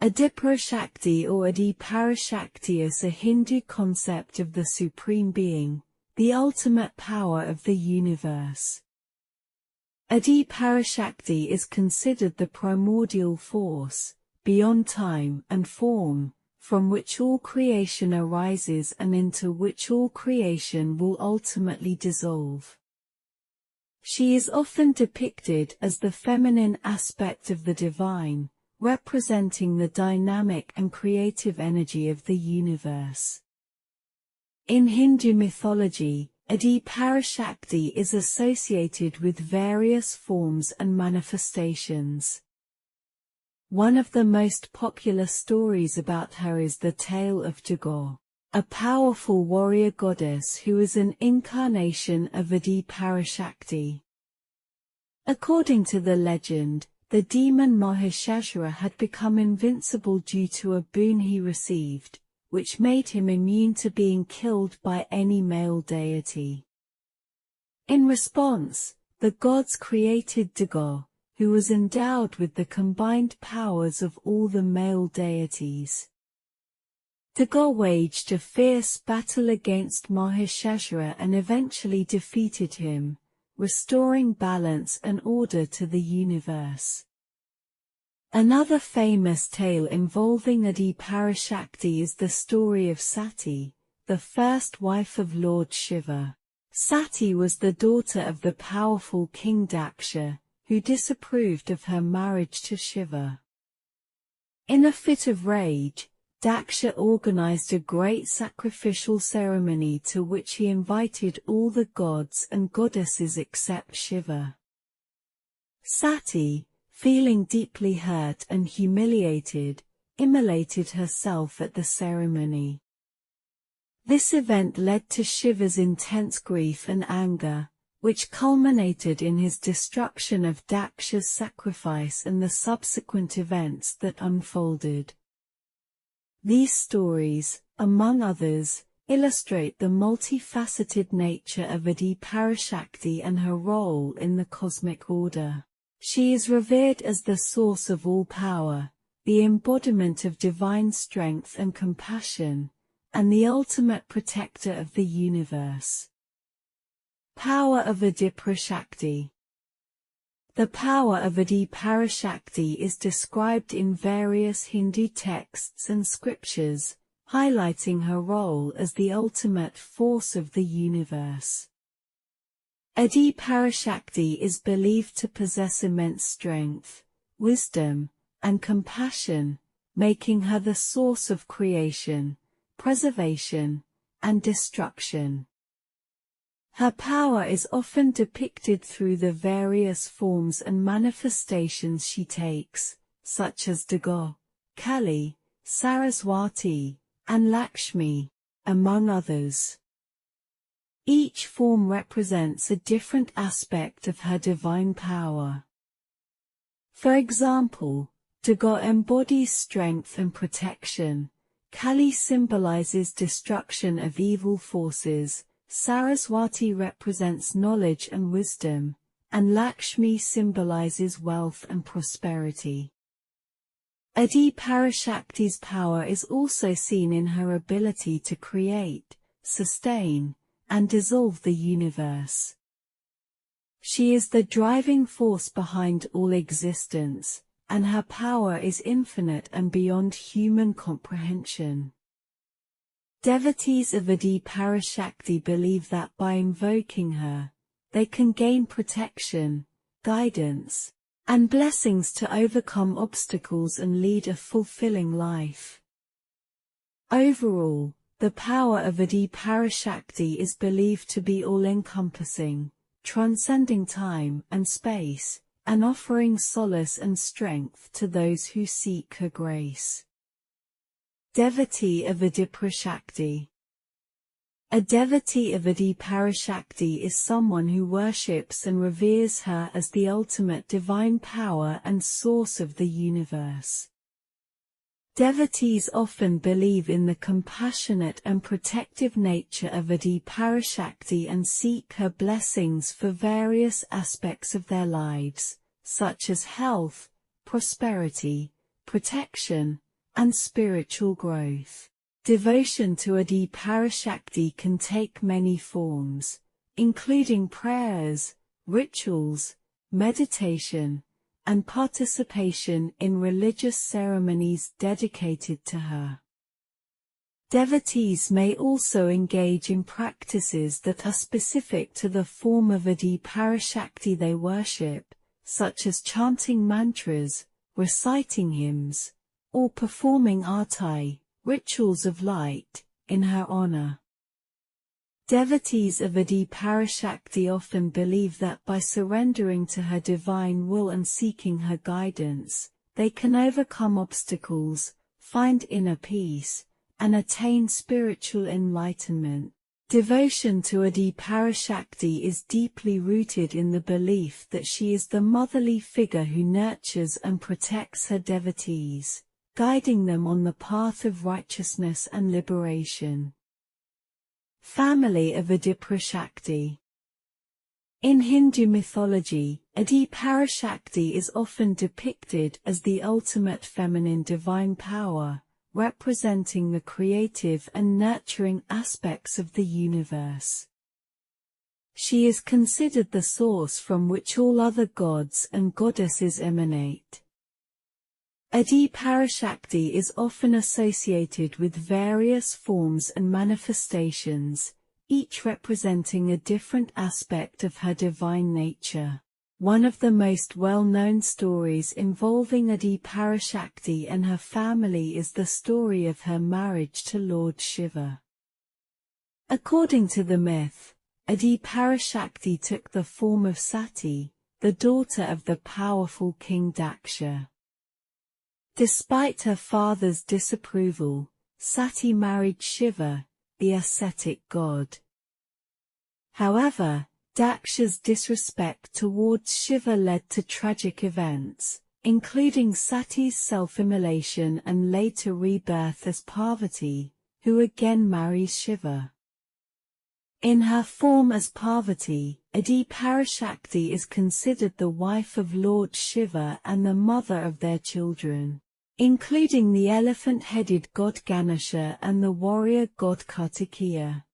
AdiParashakti or Adi Parashakti is a Hindu concept of the Supreme Being, the ultimate power of the universe. Adi Parashakti is considered the primordial force, beyond time and form, from which all creation arises and into which all creation will ultimately dissolve. She is often depicted as the feminine aspect of the divine, representing the dynamic and creative energy of the universe. In Hindu mythology, Adi Parashakti is associated with various forms and manifestations. One of the most popular stories about her is the tale of Tagore, a powerful warrior goddess who is an incarnation of Adi Parashakti. According to the legend, the demon Mahishasura had become invincible due to a boon he received, which made him immune to being killed by any male deity. In response, the gods created Tagore, who was endowed with the combined powers of all the male deities. Tagore waged a fierce battle against Mahishasura and eventually defeated him, restoring balance and order to the universe. Another famous tale involving Adi Parashakti is the story of Sati, the first wife of Lord Shiva. Sati was the daughter of the powerful king Daksha, who disapproved of her marriage to Shiva. In a fit of rage, Daksha organized a great sacrificial ceremony to which he invited all the gods and goddesses except Shiva. Sati, feeling deeply hurt and humiliated, immolated herself at the ceremony. This event led to Shiva's intense grief and anger, which culminated in his destruction of Daksha's sacrifice and the subsequent events that unfolded. These stories, among others, illustrate the multifaceted nature of Adi Parashakti and her role in the cosmic order. She is revered as the source of all power, the embodiment of divine strength and compassion, and the ultimate protector of the universe. Power of Adi Parashakti. The power of Adi Parashakti is described in various Hindu texts and scriptures, highlighting her role as the ultimate force of the universe. Adi Parashakti is believed to possess immense strength, wisdom, and compassion, making her the source of creation, preservation, and destruction. Her power is often depicted through the various forms and manifestations she takes, such as Tagore, Kali, Saraswati, and Lakshmi, among others. Each form represents a different aspect of her divine power. For example, Tagore embodies strength and protection, Kali symbolizes destruction of evil forces, Saraswati represents knowledge and wisdom, and Lakshmi symbolizes wealth and prosperity. Adi Parashakti's power is also seen in her ability to create, sustain, and dissolve the universe. She is the driving force behind all existence, and her power is infinite and beyond human comprehension. Devotees of Adi Parashakti believe that by invoking her, they can gain protection, guidance, and blessings to overcome obstacles and lead a fulfilling life. Overall, the power of Adi Parashakti is believed to be all-encompassing, transcending time and space, and offering solace and strength to those who seek her grace. Devotee of Adi Parashakti. A devotee of Adi Parashakti is someone who worships and reveres her as the ultimate divine power and source of the universe. Devotees often believe in the compassionate and protective nature of Adi Parashakti and seek her blessings for various aspects of their lives, such as health, prosperity, protection, and spiritual growth. Devotion to Adi Parashakti can take many forms, including prayers, rituals, meditation, and participation in religious ceremonies dedicated to her. Devotees may also engage in practices that are specific to the form of Adi Parashakti they worship, such as chanting mantras, reciting hymns, or performing arti, rituals of light, in her honor. Devotees of Adi Parashakti often believe that by surrendering to her divine will and seeking her guidance, they can overcome obstacles, find inner peace, and attain spiritual enlightenment. Devotion to Adi Parashakti is deeply rooted in the belief that she is the motherly figure who nurtures and protects her devotees, guiding them on the path of righteousness and liberation. Family of Adi Parashakti. In Hindu mythology, Adi Parashakti is often depicted as the ultimate feminine divine power, representing the creative and nurturing aspects of the universe. She is considered the source from which all other gods and goddesses emanate. Adi Parashakti is often associated with various forms and manifestations, each representing a different aspect of her divine nature. One of the most well-known stories involving Adi Parashakti and her family is the story of her marriage to Lord Shiva. According to the myth, Adi Parashakti took the form of Sati, the daughter of the powerful King Daksha. Despite her father's disapproval, Sati married Shiva, the ascetic god. However, Daksha's disrespect towards Shiva led to tragic events, including Sati's self-immolation and later rebirth as Parvati, who again marries Shiva. In her form as Parvati, Adi Parashakti is considered the wife of Lord Shiva and the mother of their children, including the elephant-headed god Ganesha and the warrior god Kartikeya.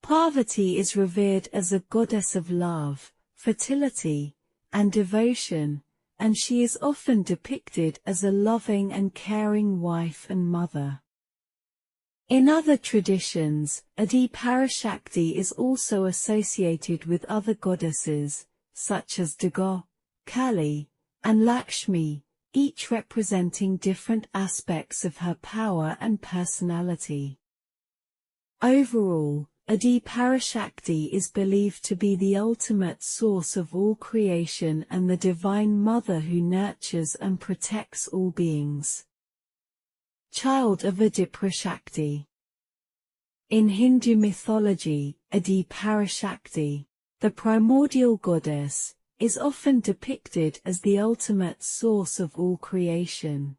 Parvati is revered as a goddess of love, fertility, and devotion, and she is often depicted as a loving and caring wife and mother. In other traditions, Adi Parashakti is also associated with other goddesses, such as Durga, Kali, and Lakshmi, each representing different aspects of her power and personality. Overall, Adi Parashakti is believed to be the ultimate source of all creation and the divine mother who nurtures and protects all beings. Child of Adi Parashakti. In Hindu mythology, Adi Parashakti, the primordial goddess, is often depicted as the ultimate source of all creation.